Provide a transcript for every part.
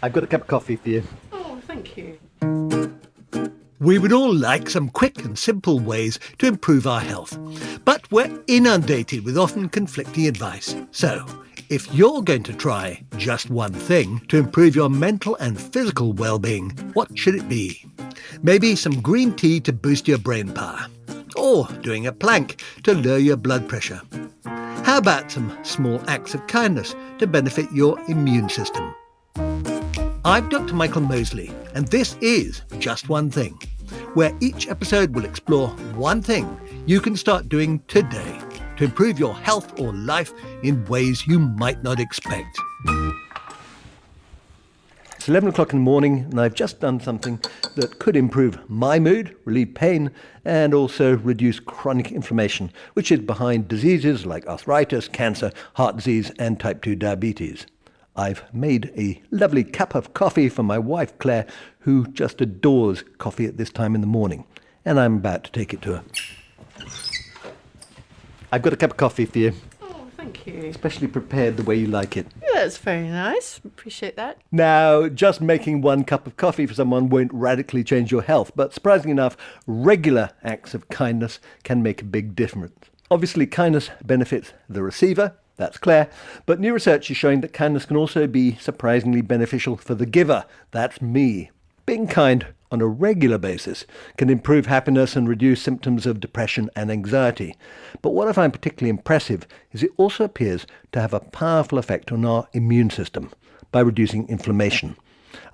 I've got a cup of coffee for you. Oh, thank you. We would all like some quick and simple ways to improve our health, but we're inundated with often conflicting advice. So, if you're going to try just one thing to improve your mental and physical well-being, what should it be? Maybe some green tea to boost your brain power, or doing a plank to lower your blood pressure. How about some small acts of kindness to benefit your immune system? I'm Dr Michael Mosley, and this is Just One Thing, where each episode will explore one thing you can start doing today to improve your health or life in ways you might not expect. It's 11 o'clock in the morning, and I've just done something that could improve my mood, relieve pain, and also reduce chronic inflammation, which is behind diseases like arthritis, cancer, heart disease, and type 2 diabetes. I've made a lovely cup of coffee for my wife, Claire, who just adores coffee at this time in the morning, and I'm about to take it to her. I've got a cup of coffee for you. Oh, thank you. Especially prepared the way you like it. Yeah, that's very nice. Appreciate that. Now, just making one cup of coffee for someone won't radically change your health, but surprisingly enough, regular acts of kindness can make a big difference. Obviously, kindness benefits the receiver, that's Claire, but new research is showing that kindness can also be surprisingly beneficial for the giver, that's me. Being kind on a regular basis can improve happiness and reduce symptoms of depression and anxiety. But what I find particularly impressive is it also appears to have a powerful effect on our immune system by reducing inflammation.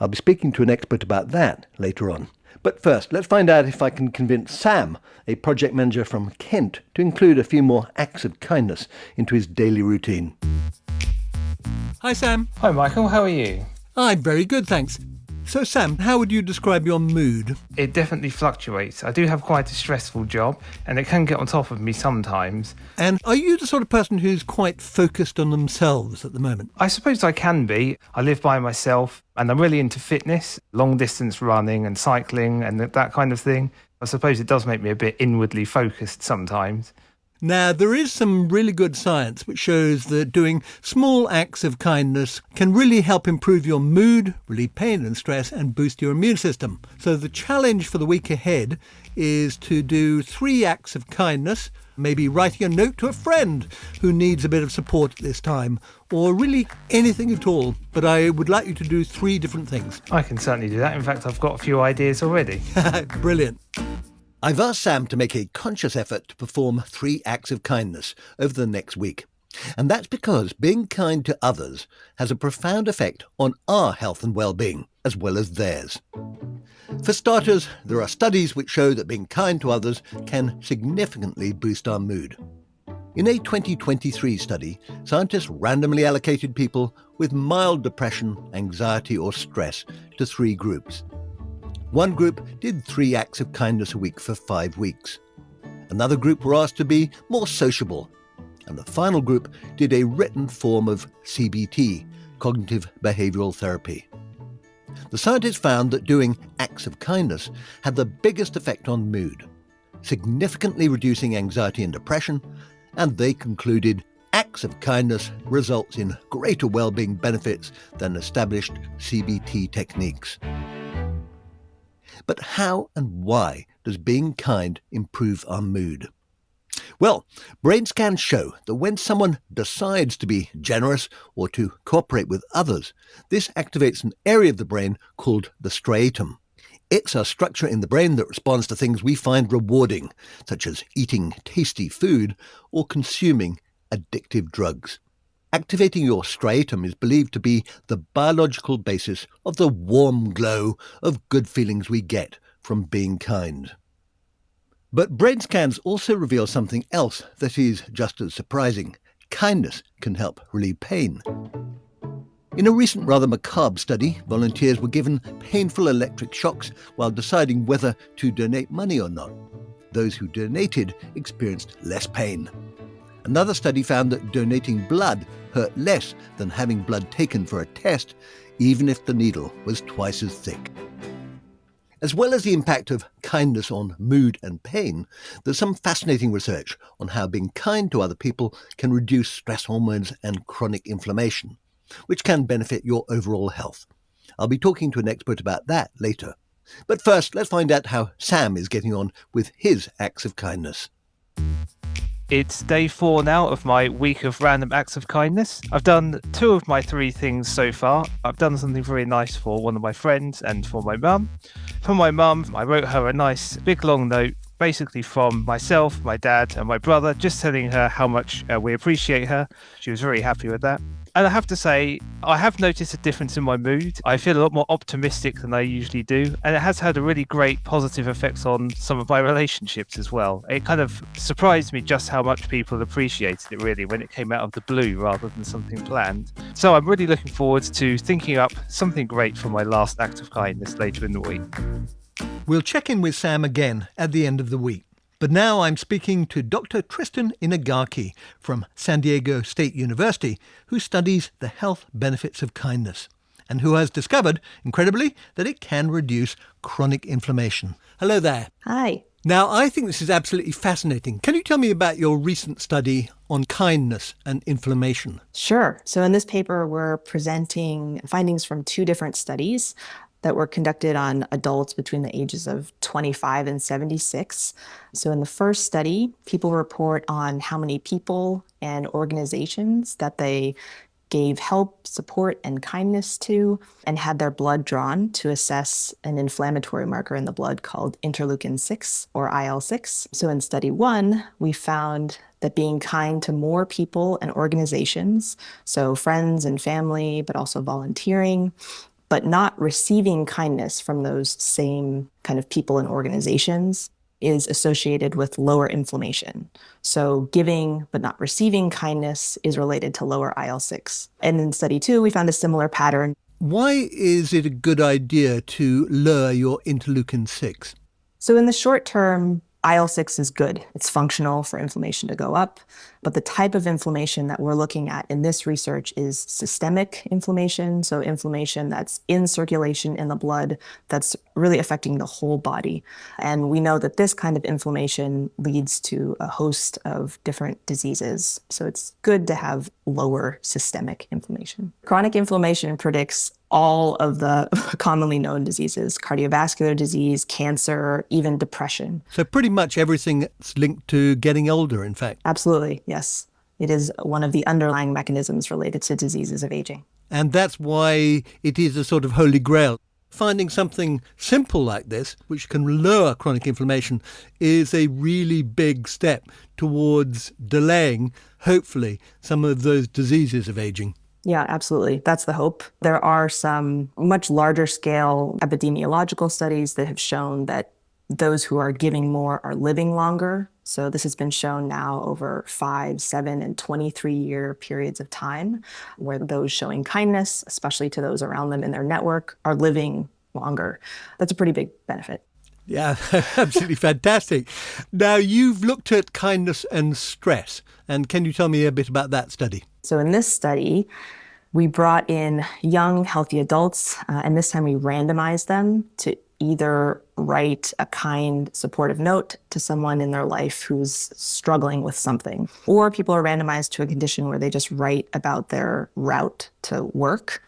I'll be speaking to an expert about that later on. But first, let's find out if I can convince Sam, a project manager from Kent, to include a few more acts of kindness into his daily routine. Hi, Sam. Hi Michael, how are you? I'm very good, thanks. So, Sam, how would you describe your mood? It definitely fluctuates. I do have quite a stressful job and it can get on top of me sometimes. And are you the sort of person who's quite focused on themselves at the moment? I suppose I can be. I live by myself and I'm really into fitness, long distance running and cycling and that kind of thing. I suppose it does make me a bit inwardly focused sometimes. Now, there is some really good science which shows that doing small acts of kindness can really help improve your mood, relieve pain and stress, and boost your immune system. So the challenge for the week ahead is to do 3 acts of kindness, maybe writing a note to a friend who needs a bit of support at this time, or really anything at all. But I would like you to do 3 different things. I can certainly do that. In fact, I've got a few ideas already. Brilliant. I've asked Sam to make a conscious effort to perform 3 acts of kindness over the next week. And that's because being kind to others has a profound effect on our health and well-being, as well as theirs. For starters, there are studies which show that being kind to others can significantly boost our mood. In a 2023 study, scientists randomly allocated people with mild depression, anxiety or stress to 3 groups. One group did 3 acts of kindness a week for 5 weeks. Another group were asked to be more sociable. And the final group did a written form of CBT, cognitive behavioural therapy. The scientists found that doing acts of kindness had the biggest effect on mood, significantly reducing anxiety and depression, and they concluded acts of kindness results in greater well-being benefits than established CBT techniques. But how and why does being kind improve our mood? Well, brain scans show that when someone decides to be generous or to cooperate with others, this activates an area of the brain called the striatum. It's a structure in the brain that responds to things we find rewarding, such as eating tasty food or consuming addictive drugs. Activating your striatum is believed to be the biological basis of the warm glow of good feelings we get from being kind. But brain scans also reveal something else that is just as surprising. Kindness can help relieve pain. In a recent rather macabre study, volunteers were given painful electric shocks while deciding whether to donate money or not. Those who donated experienced less pain. Another study found that donating blood hurt less than having blood taken for a test, even if the needle was twice as thick. As well as the impact of kindness on mood and pain, there's some fascinating research on how being kind to other people can reduce stress hormones and chronic inflammation, which can benefit your overall health. I'll be talking to an expert about that later. But first, let's find out how Sam is getting on with his acts of kindness. It's day 4 now of my week of random acts of kindness. I've done 2 of my 3 things so far. I've done something very nice for one of my friends and for my mum. For my mum, I wrote her a nice big long note, basically from myself, my dad and my brother, just telling her how much we appreciate her. She was very happy with that. And I have to say, I have noticed a difference in my mood. I feel a lot more optimistic than I usually do. And it has had a really great positive effect on some of my relationships as well. It kind of surprised me just how much people appreciated it really when it came out of the blue rather than something planned. So I'm really looking forward to thinking up something great for my last act of kindness later in the week. We'll check in with Sam again at the end of the week. But now I'm speaking to Dr Tristan Inagaki from San Diego State University, who studies the health benefits of kindness and who has discovered, incredibly, that it can reduce chronic inflammation. Hello there. Hi. Now, I think this is absolutely fascinating. Can you tell me about your recent study on kindness and inflammation? Sure. So in this paper, we're presenting findings from 2 different studies that were conducted on adults between the ages of 25 and 76. So in the first study, people report on how many people and organizations that they gave help, support, and kindness to, and had their blood drawn to assess an inflammatory marker in the blood called interleukin-6 or IL-6. So in study 1, we found that being kind to more people and organizations, so friends and family, but also volunteering, but not receiving kindness from those same kind of people and organizations is associated with lower inflammation. So giving but not receiving kindness is related to lower IL-6. And in study 2, we found a similar pattern. Why is it a good idea to lower your interleukin-6? So in the short term, IL-6 is good. It's functional for inflammation to go up. But the type of inflammation that we're looking at in this research is systemic inflammation. So inflammation that's in circulation in the blood that's really affecting the whole body. And we know that this kind of inflammation leads to a host of different diseases. So it's good to have lower systemic inflammation. Chronic inflammation predicts all of the commonly known diseases: cardiovascular disease, cancer, even depression. So pretty much everything that's linked to getting older, in fact. Absolutely, yes. It is one of the underlying mechanisms related to diseases of aging. And that's why it is a sort of holy grail. Finding something simple like this, which can lower chronic inflammation, is a really big step towards delaying, hopefully, some of those diseases of aging. Yeah, absolutely. That's the hope. There are some much larger scale epidemiological studies that have shown that those who are giving more are living longer. So this has been shown now over 5, 7, and 23-year periods of time, where those showing kindness, especially to those around them in their network, are living longer. That's a pretty big benefit. Yeah, absolutely fantastic. Now, you've looked at kindness and stress. And can you tell me a bit about that study? So in this study, we brought in young, healthy adults, and this time we randomized them to either write a kind, supportive note to someone in their life who's struggling with something, or people are randomized to a condition where they just write about their route to work.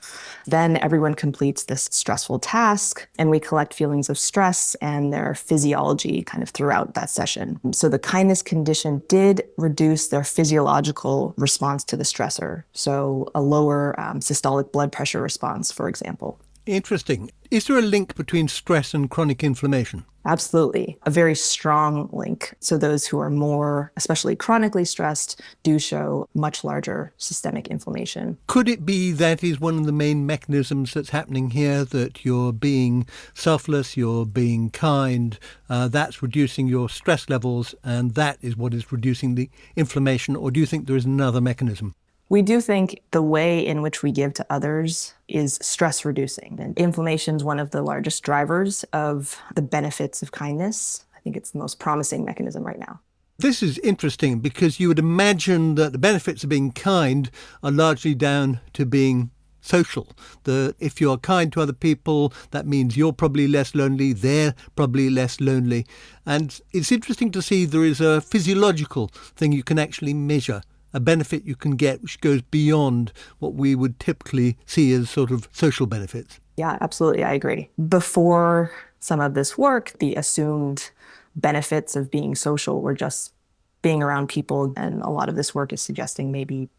Then everyone completes this stressful task, and we collect feelings of stress and their physiology kind of throughout that session. So the kindness condition did reduce their physiological response to the stressor, so a lower systolic blood pressure response, for example. Interesting. Is there a link between stress and chronic inflammation? Absolutely. A very strong link. So those who are more, especially chronically stressed, do show much larger systemic inflammation. Could it be that is one of the main mechanisms that's happening here, that you're being selfless, you're being kind, that's reducing your stress levels, and that is what is reducing the inflammation? Or do you think there is another mechanism? We do think the way in which we give to others is stress reducing. And inflammation is one of the largest drivers of the benefits of kindness. I think it's the most promising mechanism right now. This is interesting because you would imagine that the benefits of being kind are largely down to being social. That if you're kind to other people, that means you're probably less lonely, they're probably less lonely. And it's interesting to see there is a physiological thing you can actually measure, a benefit you can get which goes beyond what we would typically see as sort of social benefits. Yeah, absolutely. I agree. Before some of this work, the assumed benefits of being social were just being around people. And a lot of this work is suggesting maybe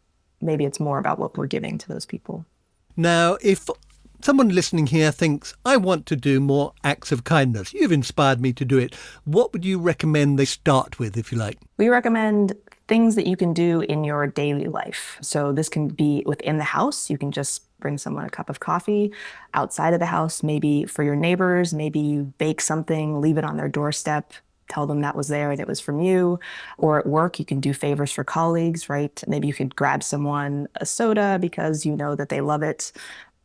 it's more about what we're giving to those people. Now, if someone listening here thinks, I want to do more acts of kindness, you've inspired me to do it, what would you recommend they start with, if you like? We recommend things that you can do in your daily life. So this can be within the house. You can just bring someone a cup of coffee. Outside of the house, maybe for your neighbors, maybe you bake something, leave it on their doorstep, tell them that was there and it was from you. Or at work, you can do favors for colleagues, right? Maybe you could grab someone a soda because you know that they love it.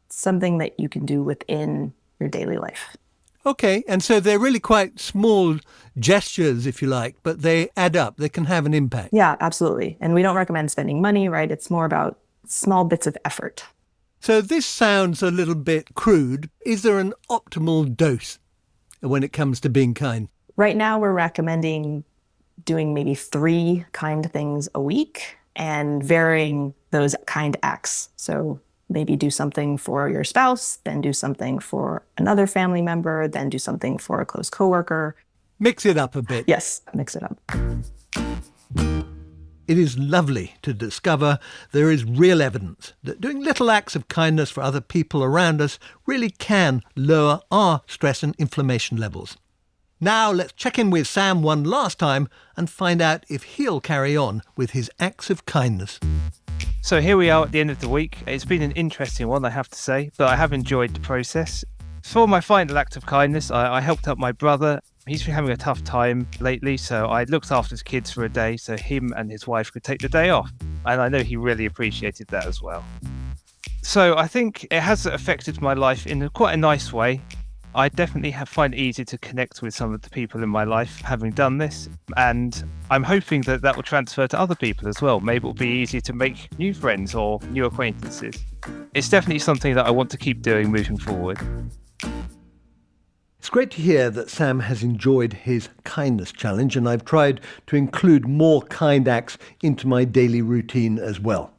Something that you can do within your daily life. Okay, and so they're really quite small gestures, if you like, but they add up. They can have an impact. Yeah, absolutely. And we don't recommend spending money, right? It's more about small bits of effort. So this sounds a little bit crude. Is there an optimal dose when it comes to being kind? Right now, we're recommending doing maybe 3 kind things a week and varying those kind acts. So maybe do something for your spouse, then do something for another family member, then do something for a close coworker. Mix it up a bit. Yes, mix it up. It is lovely to discover there is real evidence that doing little acts of kindness for other people around us really can lower our stress and inflammation levels. Now let's check in with Sam one last time and find out if he'll carry on with his acts of kindness. So here we are at the end of the week. It's been an interesting one, I have to say, but I have enjoyed the process. For my final act of kindness, I helped out my brother. He's been having a tough time lately, so I looked after his kids for a day so him and his wife could take the day off. And I know he really appreciated that as well. So I think it has affected my life in quite a nice way. I definitely find it easy to connect with some of the people in my life having done this, and I'm hoping that will transfer to other people as well. Maybe it'll be easy to make new friends or new acquaintances. It's definitely something that I want to keep doing moving forward. It's great to hear that Sam has enjoyed his kindness challenge, and I've tried to include more kind acts into my daily routine as well.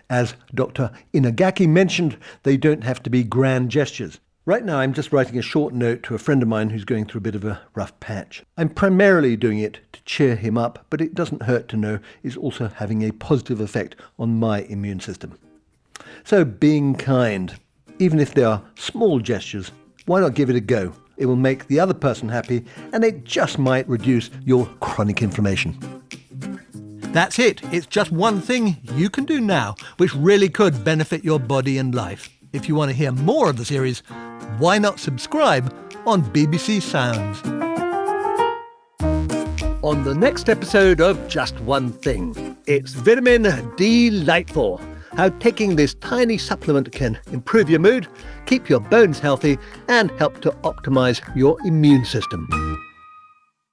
As Dr. Inagaki mentioned, they don't have to be grand gestures. Right now, I'm just writing a short note to a friend of mine who's going through a bit of a rough patch. I'm primarily doing it to cheer him up, but it doesn't hurt to know it's also having a positive effect on my immune system. So being kind, even if they are small gestures, why not give it a go? It will make the other person happy, and it just might reduce your chronic inflammation. That's it. It's just one thing you can do now, which really could benefit your body and life. If you want to hear more of the series, why not subscribe on BBC Sounds? On the next episode of Just One Thing, it's vitamin D-Lightful. How taking this tiny supplement can improve your mood, keep your bones healthy, and help to optimize your immune system.